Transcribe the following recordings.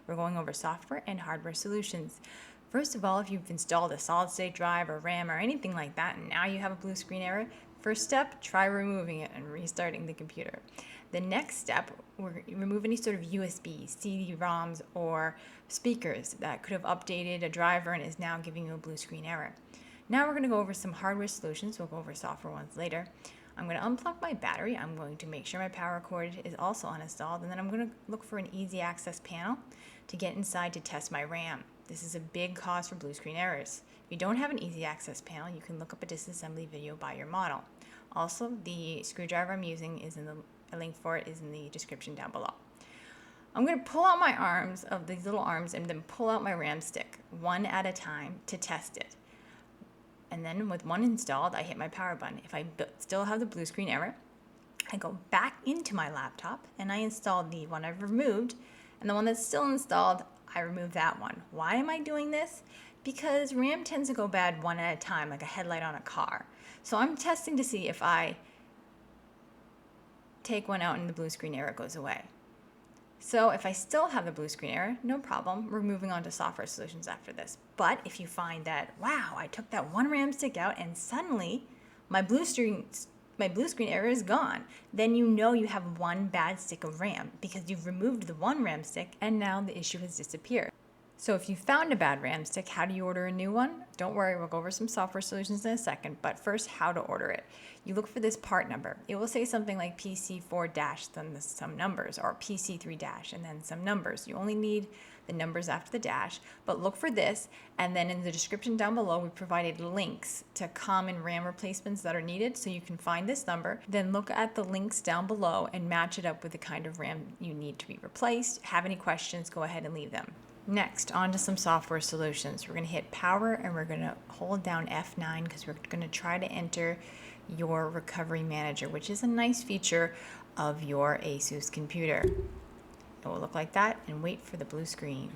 we're going over software and hardware solutions. First of all, if you've installed a solid-state drive or RAM or anything like that and now you have a blue screen error, first step, try removing it and restarting the computer. The next step, remove any sort of USB, CD-ROMs, or speakers that could have updated a driver and is now giving you a blue screen error. Now we're going to go over some hardware solutions. We'll go over software ones later. I'm going to unplug my battery. I'm going to make sure my power cord is also uninstalled, and then I'm going to look for an easy access panel to get inside to test my RAM. This is a big cause for blue screen errors. If you don't have an easy access panel, you can look up a disassembly video by your model. Also, the screwdriver I'm using is a link for it is in the description down below. I'm going to pull out my arms of these little arms and then pull out my RAM stick one at a time to test it. And then with one installed, I hit my power button. If I still have the blue screen error, I go back into my laptop and I install the one I've removed, and the one that's still installed, I remove that one. Why am I doing this? Because RAM tends to go bad one at a time, like a headlight on a car. So I'm testing to see if I take one out and the blue screen error goes away. So if I still have the blue screen error, no problem. We're moving on to software solutions after this. But if you find that, wow, I took that one RAM stick out and suddenly my blue screen error is gone, then you know you have one bad stick of RAM because you've removed the one RAM stick and now the issue has disappeared. So if you found a bad RAM stick, how do you order a new one? Don't worry, we'll go over some software solutions in a second, but first, how to order it. You look for this part number. It will say something like PC4- then some numbers, or PC3- and then some numbers. You only need the numbers after the dash, but look for this, and then in the description down below, we provided links to common RAM replacements that are needed, so you can find this number, then look at the links down below and match it up with the kind of RAM you need to be replaced. Have any questions, go ahead and leave them. Next, on to some software solutions. We're going to hit power and we're going to hold down F9 because we're going to try to enter your recovery manager, which is a nice feature of your Asus computer. It will look like that, and wait for the blue screen.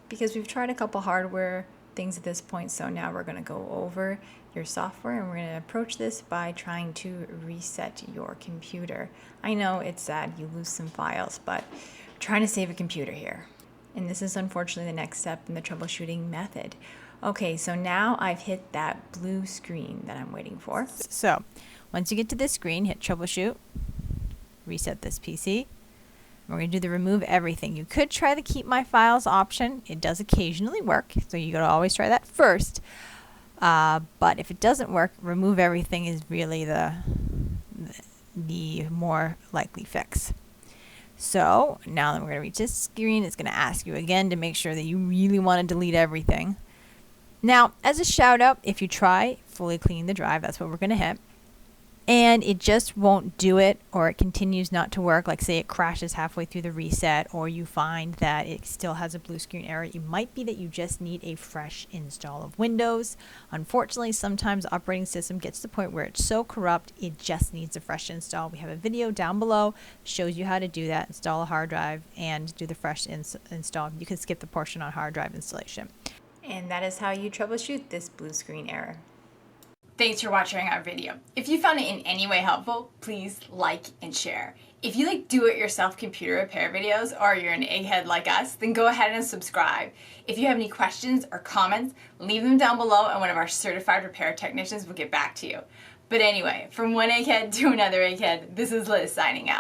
Because we've tried a couple hardware things at this point, so now we're going to go over your software and we're going to approach this by trying to reset your computer. I know it's sad you lose some files, but we're trying to save a computer here. And this is unfortunately the next step in the troubleshooting method. Okay, so now I've hit that blue screen that I'm waiting for. So once you get to this screen, hit troubleshoot, reset this PC. We're going to do the remove everything. You could try the keep my files option. It does occasionally work, so you got to always try that first. But if it doesn't work, remove everything is really the more likely fix. So now that we're going to reach this screen, it's going to ask you again to make sure that you really want to delete everything. Now, as a shout out, if you try fully clean the drive, that's what we're going to hit, and it just won't do it, or it continues not to work, like say it crashes halfway through the reset, or you find that it still has a blue screen error, it might be that you just need a fresh install of Windows. Unfortunately, sometimes the operating system gets to the point where it's so corrupt, it just needs a fresh install. We have a video down below that shows you how to do that, install a hard drive, and do the fresh install. You can skip the portion on hard drive installation. And that is how you troubleshoot this blue screen error. Thanks for watching our video. If you found it in any way helpful, please like and share. If you like do-it-yourself computer repair videos, or you're an egghead like us, then go ahead and subscribe. If you have any questions or comments, leave them down below and one of our certified repair technicians will get back to you. But anyway, from one egghead to another egghead, this is Liz signing out.